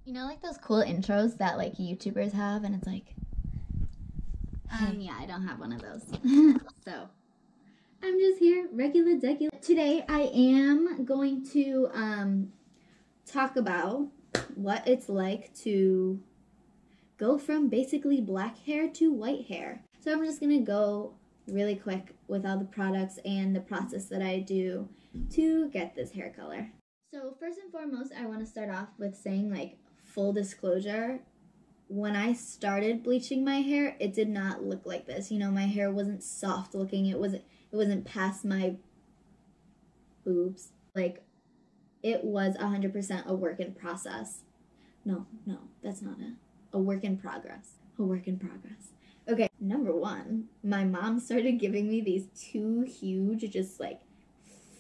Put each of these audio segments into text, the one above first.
You know, like those cool intros that like YouTubers have, and it's like, yeah, I don't have one of those. So I'm just here, regular degular. Today I am going to talk about what it's like to go from basically black hair to white hair. So I'm just gonna go really quick with all the products and the process that I do to get this hair color. So first and foremost, I want to start off with saying, like, full disclosure, when I started bleaching my hair, it did not look like this. You know, my hair wasn't soft looking. It wasn't past my boobs. Like, it was 100% a work in process. No, that's not it. A work in progress. A work in progress. Okay, number one, my mom started giving me these two huge, just like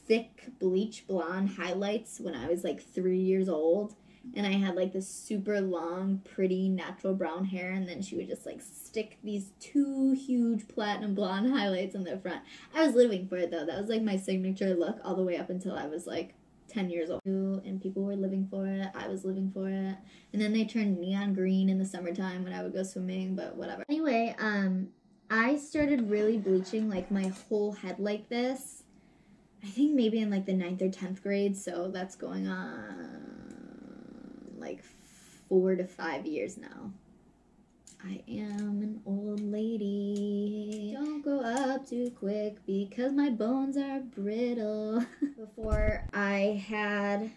thick bleach blonde highlights when I was like 3 years old. And I had like this super long, pretty natural brown hair, and then she would just like stick these two huge platinum blonde highlights in the front. I was living for it though. That was like my signature look all the way up until I was like 10 years old. And people were living for it. I was living for it. And then they turned neon green in the summertime when I would go swimming, but whatever. Anyway, I started really bleaching like my whole head like this, I think maybe in like the 9th or 10th grade, so that's going on like 4 to 5 years now. I am an old lady. Don't grow up too quick because my bones are brittle. Before, I had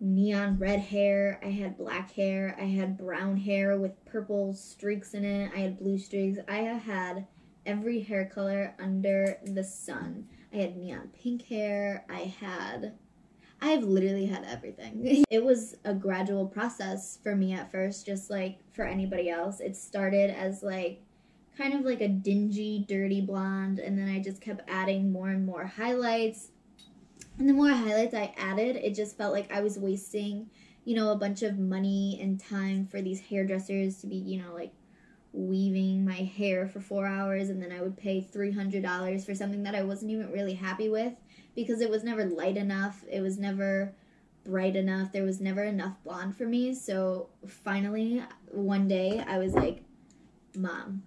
neon red hair, I had black hair, I had brown hair with purple streaks in it, I had blue streaks. I have had every hair color under the sun. I had neon pink hair, I've literally had everything. It was a gradual process for me at first, just like for anybody else. It started as like kind of like a dingy, dirty blonde, and then I just kept adding more and more highlights. And the more highlights I added, it just felt like I was wasting, you know, a bunch of money and time for these hairdressers to be, you know, like weaving my hair for 4 hours, and then I would pay $300 for something that I wasn't even really happy with because it was never light enough, it was never bright enough, there was never enough blonde for me. So finally, one day, I was like, Mom,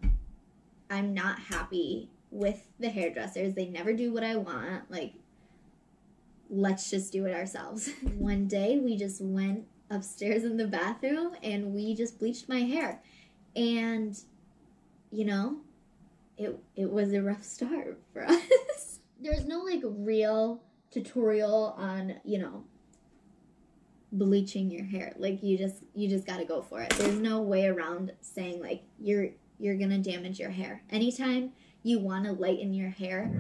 I'm not happy with the hairdressers. They never do what I want. Like, let's just do it ourselves. One day, we just went upstairs in the bathroom and we just bleached my hair. And, you know, it was a rough start for us. There's no, like, real tutorial on, you know, bleaching your hair. Like, you just gotta go for it. There's no way around saying, like, you're gonna damage your hair. Anytime you wanna lighten your hair,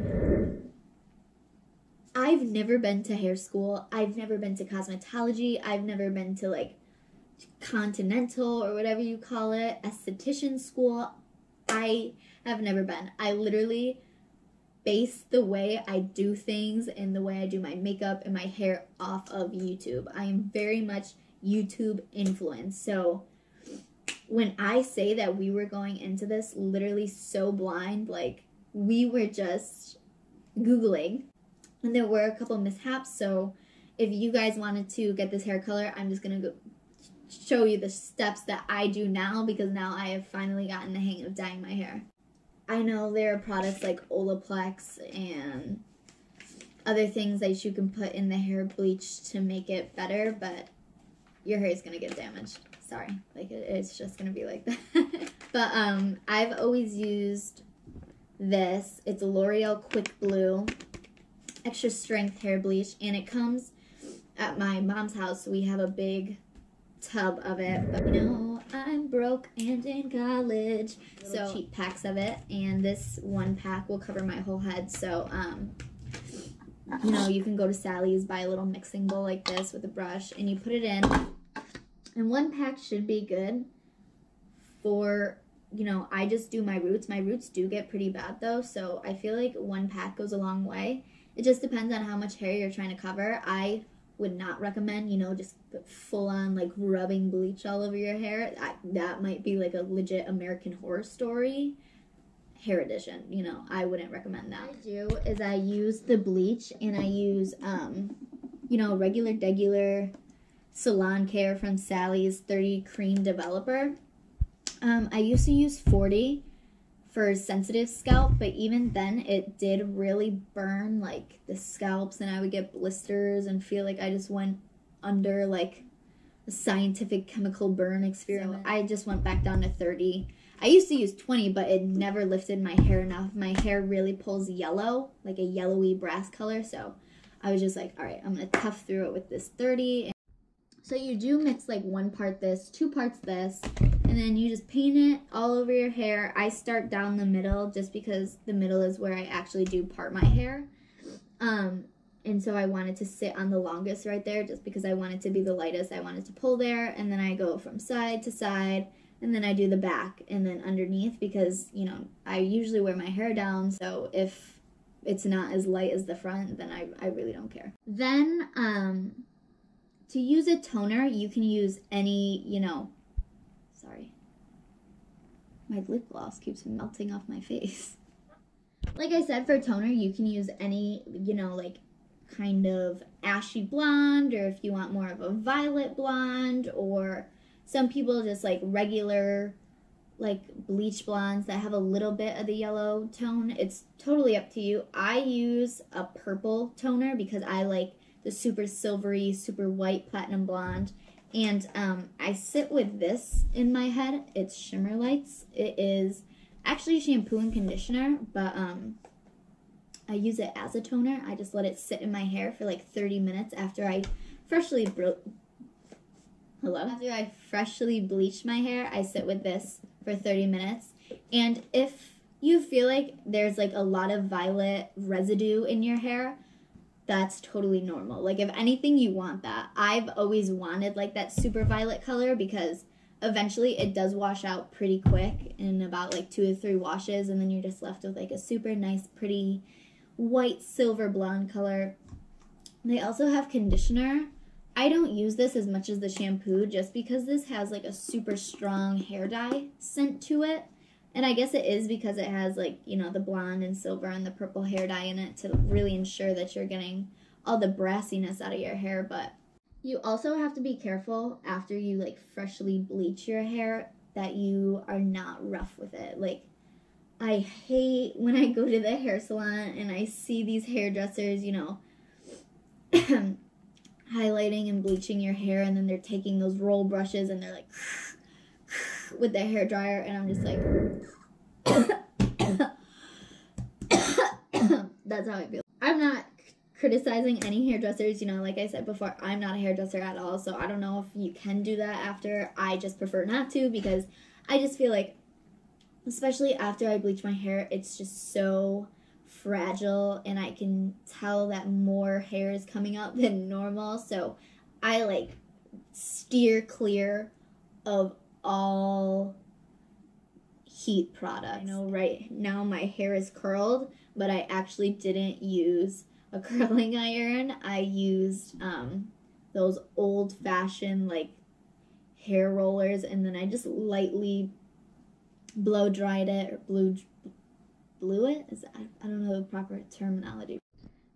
I've never been to hair school. I've never been to cosmetology. I've never been to, like, Continental or whatever you call it, esthetician school. I have never been. I literally base the way I do things and the way I do my makeup and my hair off of YouTube. I am very much YouTube influenced. So when I say that we were going into this literally so blind, like we were just Googling, and there were a couple mishaps. So if you guys wanted to get this hair color, I'm just gonna go show you the steps that I do now, because now I have finally gotten the hang of dyeing my hair. I know there are products like Olaplex and other things that you can put in the hair bleach to make it better, but your hair is gonna get damaged. Sorry, like it's just gonna be like that. But I've always used this. It's L'Oreal Quick Blue extra strength hair bleach, and it comes at my mom's house, so we have a big tub of it. But you know, I'm broke and in college, so cheap packs of it, and this one pack will cover my whole head. So you know, you can go to Sally's, buy a little mixing bowl like this with a brush, and you put it in, and one pack should be good for, you know, I just do my roots. My roots do get pretty bad though, so I feel like one pack goes a long way. It just depends on how much hair you're trying to cover. I would not recommend, you know, just full on like rubbing bleach all over your hair. That might be like a legit American Horror Story hair edition, you know. I wouldn't recommend that. What I do is I use the bleach, and I use you know, regular Salon Care from Sally's 30 Cream Developer. I used to use 40 for sensitive scalp, but even then it did really burn like the scalps, and I would get blisters and feel like I just went under like a scientific chemical burn experiment. So I just went back down to 30. I used to use 20, but it never lifted my hair enough. My hair really pulls yellow, like a yellowy brass color, so I was just like, all right, I'm gonna tough through it with this 30. So you do mix like 1 part this, 2 parts this, and then you just paint it all over your hair. I start down the middle just because the middle is where I actually do part my hair. And so I wanted to sit on the longest right there just because I wanted to be the lightest. I wanted to pull there, and then I go from side to side, and then I do the back and then underneath because, you know, I usually wear my hair down, so if it's not as light as the front, then I really don't care. Then, to use a toner, you can use any, you know, sorry. My lip gloss keeps melting off my face. Like I said, for toner, you can use any, you know, like kind of ashy blonde, or if you want more of a violet blonde, or some people just like regular like bleach blondes that have a little bit of the yellow tone. It's totally up to you. I use a purple toner because I like the super silvery, super white platinum blonde. And I sit with this in my head. It's Shimmer Lights. It is actually shampoo and conditioner, but I use it as a toner. I just let it sit in my hair for like 30 minutes after I freshly bleach my hair. I sit with this for 30 minutes. And if you feel like there's like a lot of violet residue in your hair, that's totally normal. Like, if anything, you want that. I've always wanted like that super violet color because eventually it does wash out pretty quick in about like 2 to 3 washes, and then you're just left with like a super nice, pretty white silver blonde color. They also have conditioner. I don't use this as much as the shampoo just because this has like a super strong hair dye scent to it. And I guess it is because it has like, you know, the blonde and silver and the purple hair dye in it to really ensure that you're getting all the brassiness out of your hair. But you also have to be careful after you like freshly bleach your hair that you are not rough with it. Like, I hate when I go to the hair salon and I see these hairdressers, you know, highlighting and bleaching your hair, and then they're taking those roll brushes and they're like with the hair dryer, and I'm just like that's how I feel. I'm not criticizing any hairdressers, you know, like I said before, I'm not a hairdresser at all, so I don't know if you can do that after. I just prefer not to because I just feel like, especially after I bleach my hair, it's just so fragile, and I can tell that more hair is coming out than normal, so I like steer clear of all heat products. I know right now my hair is curled, but I actually didn't use a curling iron. I used those old-fashioned like hair rollers, and then I just lightly blow dried it, or blew it? I don't know the proper terminology.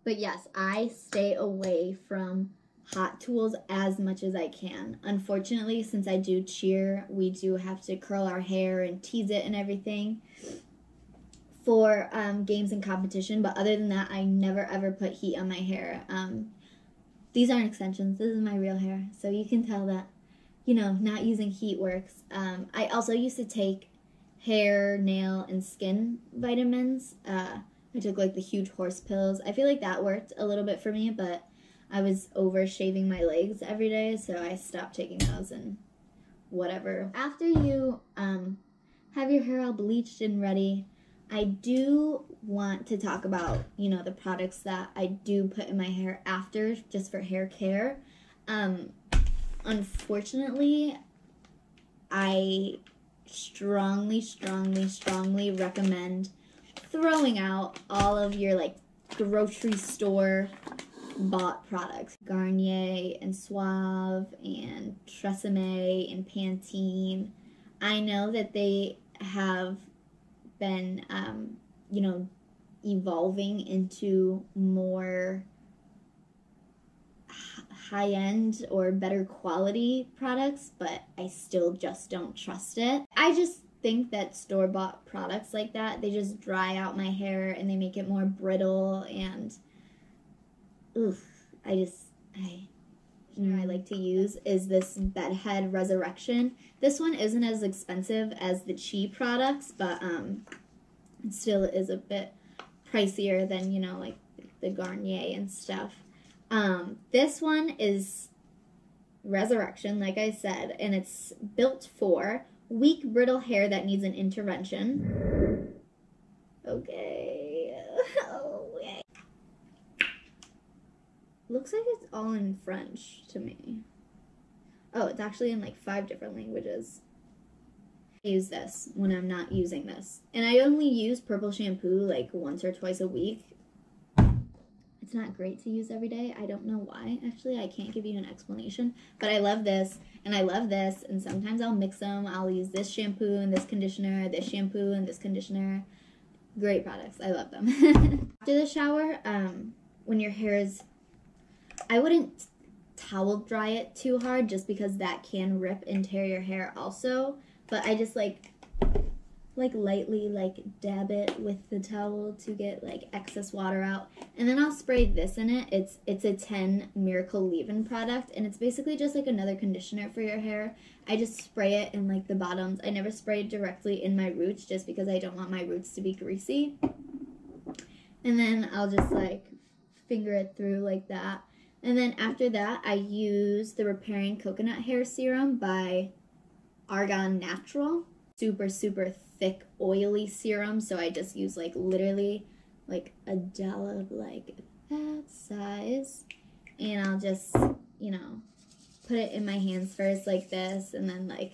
But yes, I stay away from hot tools as much as I can. Unfortunately, since I do cheer, we do have to curl our hair and tease it and everything for games and competition. But other than that, I never ever put heat on my hair. These aren't extensions. This is my real hair. So you can tell that, you know, not using heat works. I also used to take hair, nail, and skin vitamins. I took like the huge horse pills. I feel like that worked a little bit for me, but I was over shaving my legs every day, so I stopped taking those and whatever. After you have your hair all bleached and ready, I do want to talk about, you know, the products that I do put in my hair after, just for hair care. Unfortunately, I strongly recommend throwing out all of your like grocery store bought products. Garnier and Suave and Tresemme and Pantene. I know that they have been, you know, evolving into more high-end or better quality products, but I still just don't trust it. I just think that store-bought products like that, they just dry out my hair and they make it more brittle, and oof, I like to use is this BedHead Resurrection. This one isn't as expensive as the Chi products, but it still is a bit pricier than, you know, like the Garnier and stuff. This one is Resurrection, like I said, and it's built for weak, brittle hair that needs an intervention. Okay. Okay. Looks like it's all in French to me. Oh, it's actually in like 5 different languages. I use this when I'm not using this. And I only use purple shampoo like once or twice a week. It's not great to use every day. I don't know why. Actually, I can't give you an explanation. But I love this, and I love this, and sometimes I'll mix them. I'll use this shampoo and this conditioner, this shampoo and this conditioner. Great products. I love them. After the shower, when your hair is... I wouldn't towel dry it too hard just because that can rip and tear your hair also. But I just like lightly like dab it with the towel to get like excess water out, and then I'll spray this in it. It's a 10 Miracle Leave-In product, and it's basically just like another conditioner for your hair. I just spray it in like the bottoms. I never spray it directly in my roots just because I don't want my roots to be greasy. And then I'll just like finger it through like that. And then after that, I use the Repairing Coconut Hair Serum by ARAGANATURAL. Super thick, oily serum, so I just use like literally like a dollop like that size, and I'll just, you know, put it in my hands first like this, and then like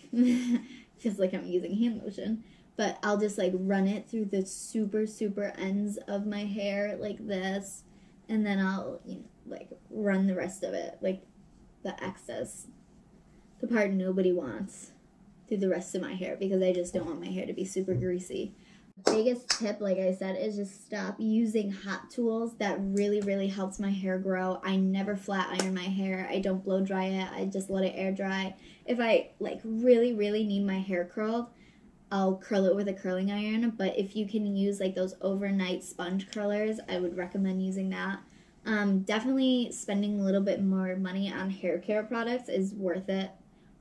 just like I'm using hand lotion, but I'll just like run it through the super ends of my hair like this, and then I'll, you know, like run the rest of it, like the excess, the part nobody wants, through the rest of my hair, because I just don't want my hair to be super greasy. Biggest tip, like I said, is just stop using hot tools. That really helps my hair grow. I never flat iron my hair. I don't blow dry it. I just let it air dry. If I like really need my hair curled, I'll curl it with a curling iron. But if you can use like those overnight sponge curlers, I would recommend using that. Definitely spending a little bit more money on hair care products is worth it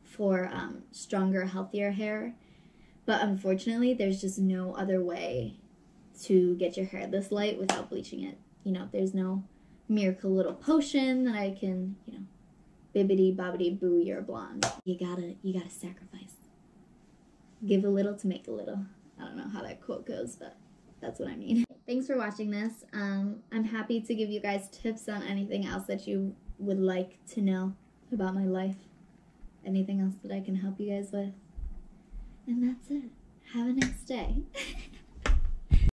for stronger, healthier hair. But unfortunately, there's just no other way to get your hair this light without bleaching it. You know, there's no miracle little potion that I can, you know, bibbidi bobbidi boo, you're blonde. You gotta sacrifice. Give a little to make a little. I don't know how that quote goes, but that's what I mean. Thanks for watching this. I'm happy to give you guys tips on anything else that you would like to know about my life. Anything else that I can help you guys with. And that's it. Have a nice day.